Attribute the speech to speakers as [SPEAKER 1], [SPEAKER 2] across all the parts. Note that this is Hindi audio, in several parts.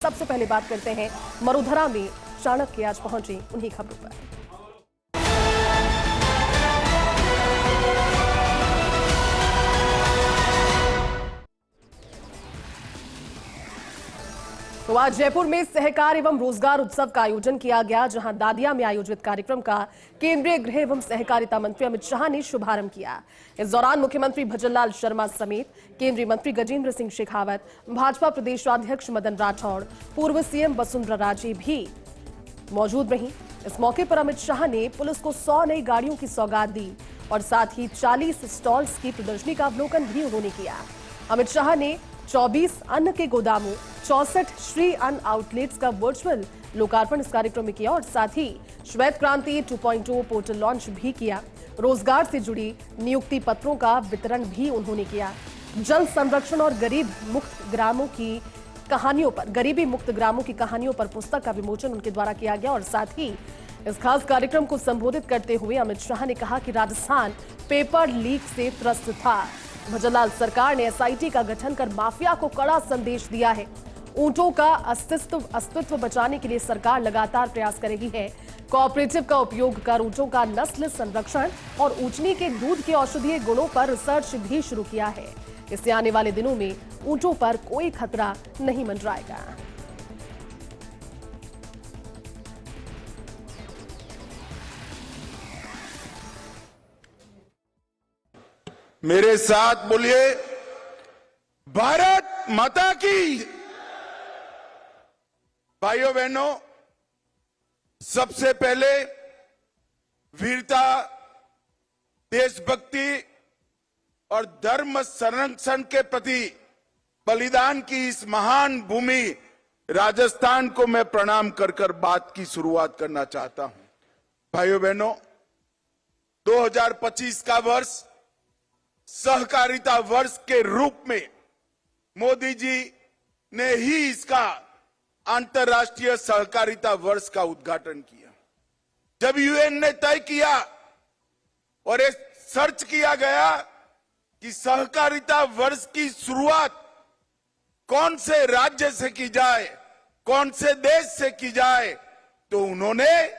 [SPEAKER 1] सबसे पहले बात करते हैं मरुधरा में चाणक्य आज पहुंचे उन्हीं खबरों पर। तो आज जयपुर में सहकार एवं रोजगार उत्सव का आयोजन किया गया, जहां दादिया में आयोजित कार्यक्रम का केंद्रीय गृह एवं सहकारिता मंत्री अमित शाह ने शुभारंभ किया। इस दौरान मुख्यमंत्री भजनलाल शर्मा समेत केंद्रीय मंत्री गजेंद्र सिंह शेखावत, भाजपा प्रदेशाध्यक्ष मदन राठौड़, पूर्व सीएम वसुंधरा राजे भी मौजूद रहीं। इस मौके पर अमित शाह ने पुलिस को 100 नई गाड़ियों की सौगात दी और साथ ही 40 स्टॉल्स की प्रदर्शनी का अवलोकन भी उन्होंने किया। अमित शाह ने 24 अन्न के गोदामों, 64 श्री अन्न आउटलेट्स का वर्चुअल लोकार्पण इस कार्यक्रम में किया और साथ ही श्वेत क्रांति 2.0 पोर्टल लॉन्च भी किया। रोजगार से जुड़ी नियुक्ति पत्रों का वितरण भी उन्होंने किया। जल संरक्षण और गरीबी मुक्त ग्रामों की कहानियों पर पुस्तक का विमोचन उनके द्वारा किया गया और साथ ही इस खास कार्यक्रम को संबोधित करते हुए अमित शाह ने कहा कि राजस्थान पेपर लीक से त्रस्त था। भजनलाल सरकार ने एसआईटी का गठन कर माफिया को कड़ा संदेश दिया है। ऊंटों का अस्तित्व बचाने के लिए सरकार लगातार प्रयास कर रही है। कोऑपरेटिव का उपयोग कर ऊंटों का नस्ल संरक्षण और ऊंटनी के दूध के औषधीय गुणों पर रिसर्च भी शुरू किया है। इससे आने वाले दिनों में ऊंटों पर कोई खतरा नहीं मंडराएगा।
[SPEAKER 2] मेरे साथ बोलिए, भारत माता की। भाइयों बहनों, सबसे पहले वीरता, देशभक्ति और धर्म संरक्षण के प्रति बलिदान की इस महान भूमि राजस्थान को मैं प्रणाम कर बात की शुरुआत करना चाहता हूं। भाइयों बहनों, 2025 का वर्ष सहकारिता वर्ष के रूप में मोदी जी ने ही इसका अंतर्राष्ट्रीय सहकारिता वर्ष का उद्घाटन किया। जब यूएन ने तय किया और एक सर्च किया गया कि सहकारिता वर्ष की शुरुआत कौन से राज्य से की जाए, कौन से देश से की जाए, तो उन्होंने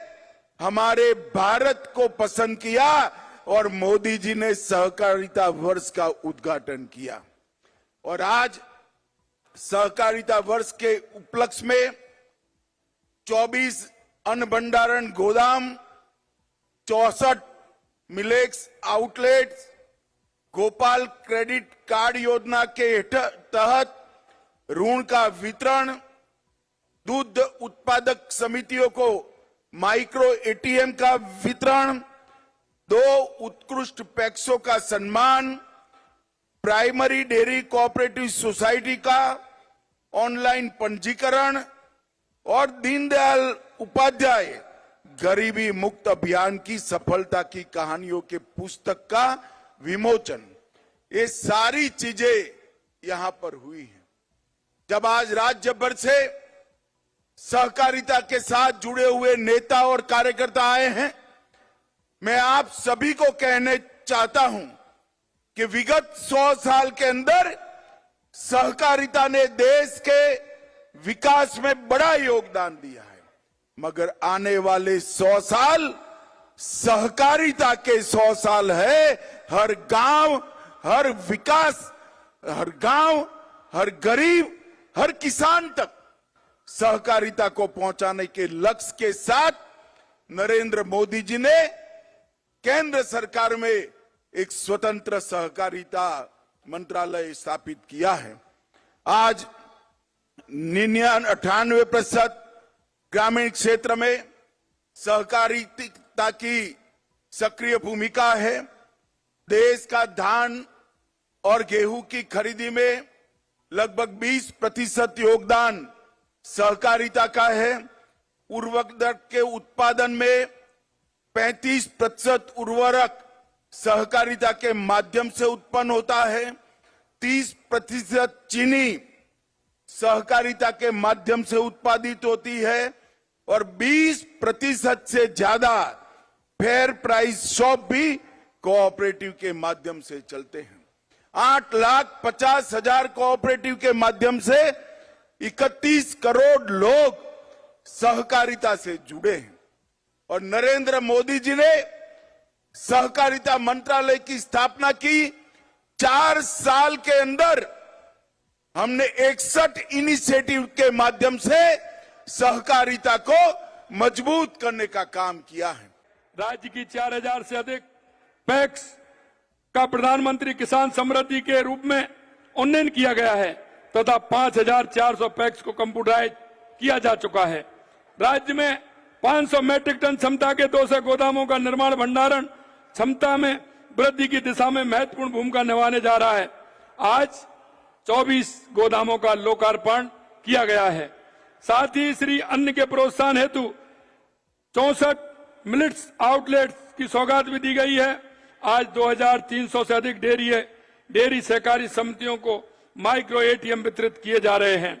[SPEAKER 2] हमारे भारत को पसंद किया और मोदी जी ने सहकारिता वर्ष का उद्घाटन किया। और आज सहकारिता वर्ष के उपलक्ष्य में 24 अन्न भंडारण गोदाम, 64 millets outlets, Gopal credit card योजना के तहत ऋण का वितरण, दूध उत्पादक समितियों को माइक्रो एटीएम का वितरण, 2 उत्कृष्ट पैक्सों का सम्मान, प्राइमरी डेयरी कोऑपरेटिव सोसाइटी का ऑनलाइन पंजीकरण और दीनदयाल उपाध्याय गरीबी मुक्त अभियान की सफलता की कहानियों के पुस्तक का विमोचन, ये सारी चीजें यहां पर हुई हैं। जब आज राज्य भर से सहकारिता के साथ जुड़े हुए नेता और कार्यकर्ता आए हैं, मैं आप सभी को कहने चाहता हूं कि विगत 100 साल के अंदर सहकारिता ने देश के विकास में बड़ा योगदान दिया है, मगर आने वाले 100 साल सहकारिता के 100 साल है। हर गांव, हर विकास, हर गांव, हर गरीब, हर किसान तक सहकारिता को पहुंचाने के लक्ष्य के साथ नरेंद्र मोदी जी ने केंद्र सरकार में एक स्वतंत्र सहकारिता मंत्रालय स्थापित किया है। आज 98% ग्रामीण क्षेत्र में सहकारिता की सक्रिय भूमिका है। देश का धान और गेहूं की खरीदी में लगभग 20% योगदान सहकारिता का है। उर्वरक के उत्पादन में 35% उर्वरक सहकारिता के माध्यम से उत्पन्न होता है। 30% चीनी सहकारिता के माध्यम से उत्पादित होती है और 20% से ज्यादा फेयर प्राइस शॉप भी कोऑपरेटिव के माध्यम से चलते हैं। 8,50,000 कोऑपरेटिव के माध्यम से 31 करोड़ लोग सहकारिता से जुड़े हैं और नरेंद्र मोदी जी ने सहकारिता मंत्रालय की स्थापना की। 4 साल के अंदर हमने 61 इनिशिएटिव के माध्यम से सहकारिता को मजबूत करने का काम किया है।
[SPEAKER 3] राज्य की 4000 से अधिक पैक्स का प्रधानमंत्री किसान समृद्धि के रूप में उन्नयन किया गया है तथा 5400 पैक्स को कंप्यूटराइज किया जा चुका है। राज्य में 500 मैट्रिक टन क्षमता के 200 गोदामों का निर्माण भंडारण क्षमता में वृद्धि की दिशा में महत्वपूर्ण भूमिका निभाने जा रहा है। आज 24 गोदामों का लोकार्पण किया गया है। साथ ही श्री अन्न के प्रोत्साहन हेतु 64 मिलेट्स आउटलेट्स की सौगात भी दी गई है। आज 2300 से अधिक डेयरी सहकारी समितियों को माइक्रो एटीएम वितरित किए जा रहे हैं।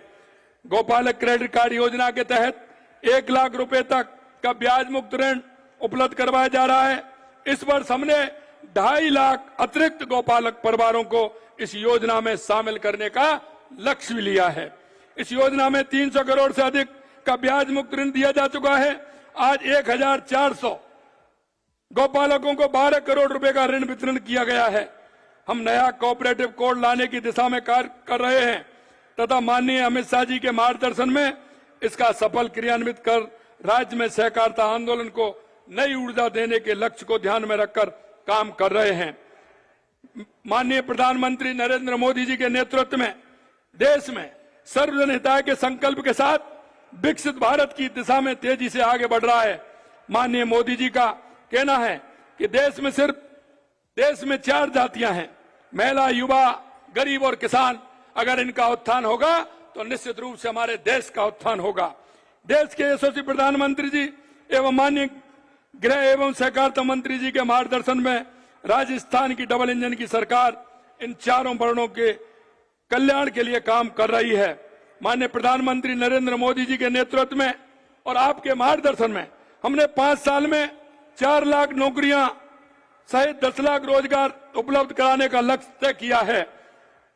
[SPEAKER 3] गोपालक क्रेडिट कार्ड योजना के तहत 1 लाख रुपए तक का ब्याज मुक्त ऋण उपलब्ध करवाया जा रहा है। इस वर्ष हमने 2.5 लाख अतिरिक्त गोपालक परिवारों को इस योजना में शामिल करने का लक्ष्य भी लिया है। इस योजना में 300 करोड़ से अधिक का ब्याज मुक्त ऋण दिया जा चुका है। आज 1400 गोपालकों को 12 करोड़ रुपए का ऋण वितरण किया गया है। हम नया कोऑपरेटिव कोड लाने की दिशा में कार्य कर रहे हैं तथा माननीय अमित शाह जी के मार्गदर्शन में इसका सफल क्रियान्वित कर राज्य में सहकारिता आंदोलन को नई ऊर्जा देने के लक्ष्य को ध्यान में रखकर काम कर रहे हैं। माननीय प्रधानमंत्री नरेंद्र मोदी जी के नेतृत्व में देश में सर्वजन हिताय के संकल्प के साथ विकसित भारत की दिशा में तेजी से आगे बढ़ रहा है। माननीय मोदी जी का कहना है कि देश में 4 जातियां हैं, महिला, युवा, गरीब और किसान। अगर इनका उत्थान होगा तो निश्चित रूप से हमारे देश का उत्थान होगा। देश के यशस्वी प्रधानमंत्री जी एवं माननीय गृह एवं सहकारिता मंत्री जी के मार्गदर्शन में राजस्थान की डबल इंजन की सरकार इन चारों वर्णों के कल्याण के लिए काम कर रही है। माननीय प्रधानमंत्री नरेंद्र मोदी जी के नेतृत्व में और आपके मार्गदर्शन में हमने 5 साल में 4 लाख नौकरियां सहित 10 लाख रोजगार उपलब्ध कराने का लक्ष्य तय किया है।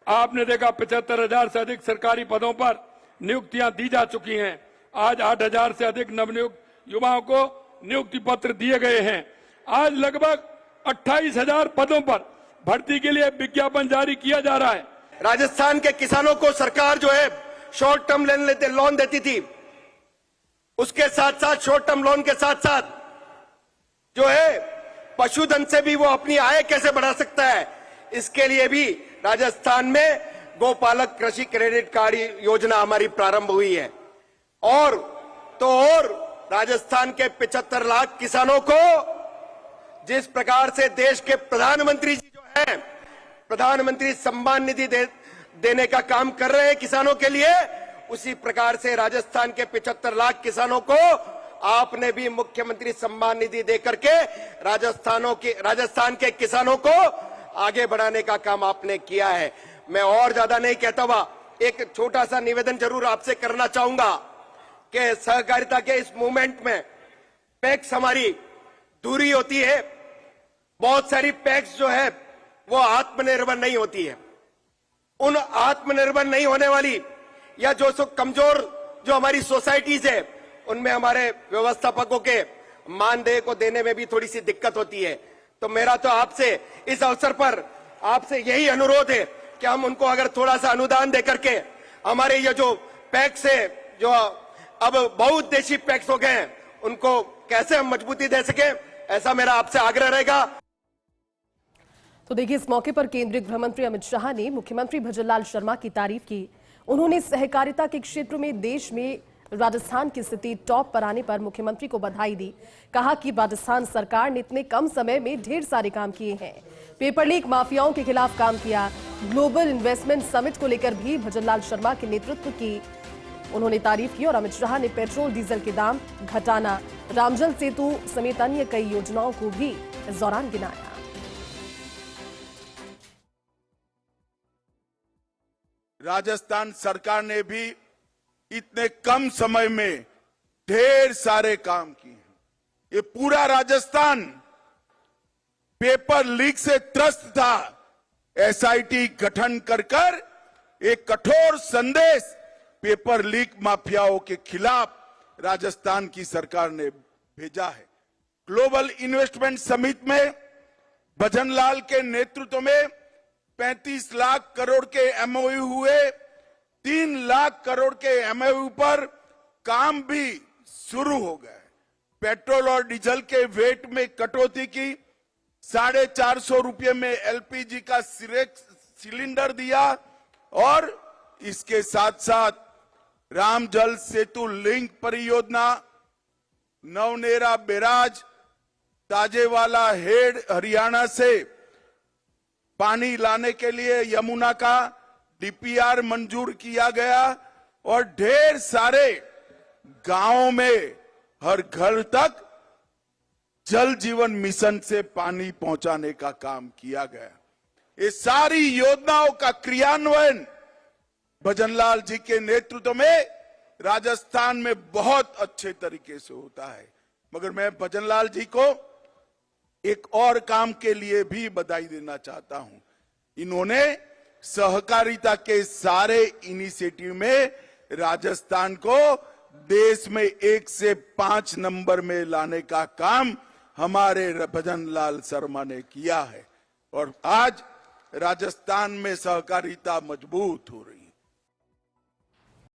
[SPEAKER 3] आपने देखा 75,000 से अधिक सरकारी पदों पर नियुक्तियां दी जा चुकी हैं। आज 8,000 से अधिक नवनियुक्त युवाओं को नियुक्ति पत्र दिए गए हैं। आज लगभग 28,000 पदों पर भर्ती के लिए विज्ञापन जारी किया जा रहा है।
[SPEAKER 4] राजस्थान के किसानों को सरकार जो है शॉर्ट टर्म लोन देती थी, उसके साथ साथ शॉर्ट टर्म लोन के साथ साथ जो है पशुधन से भी वो अपनी आय कैसे बढ़ा सकता है, इसके लिए भी राजस्थान में गोपालक कृषि क्रेडिट कार्ड योजना हमारी प्रारंभ हुई है। और राजस्थान के 75 लाख किसानों को जिस प्रकार से देश के प्रधानमंत्री जी जो है प्रधानमंत्री सम्मान निधि देने का काम कर रहे हैं किसानों के लिए, उसी प्रकार से राजस्थान के 75 लाख किसानों को आपने भी मुख्यमंत्री सम्मान निधि देकर के राजस्थान के किसानों को आगे बढ़ाने का काम आपने किया है। मैं और ज्यादा नहीं कहता हुआ एक छोटा सा निवेदन जरूर आपसे करना चाहूंगा कि सहकारिता के इस मूवमेंट में पैक्स हमारी दूरी होती है। बहुत सारी पैक्स जो है वो आत्मनिर्भर नहीं होती है। उन आत्मनिर्भर नहीं होने वाली या जो कमजोर जो हमारी सोसाइटीज है उनमें हमारे व्यवस्थापकों के मानदेय को देने में भी थोड़ी सी दिक्कत होती है। तो मेरा तो आपसे इस अवसर पर आपसे यही अनुरोध है कि हम उनको अगर थोड़ा सा अनुदान देकर के हमारे ये जो पैक्स है जो अब बहुउद्देशीय पैक्स हो गए हैं उनको कैसे हम मजबूती दे सके, ऐसा मेरा आपसे आग्रह रहेगा।
[SPEAKER 1] तो देखिए, इस मौके पर केंद्रीय गृह मंत्री अमित शाह ने मुख्यमंत्री भजनलाल शर्मा की तारीफ की। उन्होंने सहकारिता के क्षेत्र में देश में राजस्थान की स्थिति टॉप पर आने पर मुख्यमंत्री को बधाई दी। कहा कि राजस्थान सरकार ने इतने कम समय में ढेर सारे काम किए हैं। पेपर लीक माफियाओं के खिलाफ काम किया। ग्लोबल इन्वेस्टमेंट समिट को लेकर भी भजनलाल शर्मा के नेतृत्व की उन्होंने तारीफ की। और अमित शाह ने पेट्रोल डीजल के दाम घटाना, रामजल सेतु समेत अन्य कई योजनाओं को भी इस दौरान गिनाया।
[SPEAKER 2] राजस्थान सरकार ने भी इतने कम समय में ढेर सारे काम किए हैं। ये पूरा राजस्थान पेपर लीक से त्रस्त था। एसआईटी गठन कर एक कठोर संदेश पेपर लीक माफियाओं के खिलाफ राजस्थान की सरकार ने भेजा है। ग्लोबल इन्वेस्टमेंट समिट में भजनलाल के नेतृत्व में 35 लाख करोड़ के एमओयू हुए। 3 लाख करोड़ के एमओयू पर काम भी शुरू हो गए। पेट्रोल और डीजल के वेट में कटौती की, 450 रुपये में एलपीजी का सिलेंडर दिया और इसके साथ साथ राम जल सेतु लिंक परियोजना, नवनेरा बैराज, ताजेवाला हेड हरियाणा से पानी लाने के लिए यमुना का डीपीआर मंजूर किया गया और ढेर सारे गांवों में हर घर तक जल जीवन मिशन से पानी पहुंचाने का काम किया गया। ये सारी योजनाओं का क्रियान्वयन भजनलाल जी के नेतृत्व में राजस्थान में बहुत अच्छे तरीके से होता है। मगर मैं भजनलाल जी को एक और काम के लिए भी बधाई देना चाहता हूं। इन्होंने सहकारिता के सारे इनिशिएटिव में राजस्थान को देश में 1 से 5 नंबर में लाने का काम हमारे भजनलाल शर्मा ने किया है और आज राजस्थान में सहकारिता मजबूत हो रही है।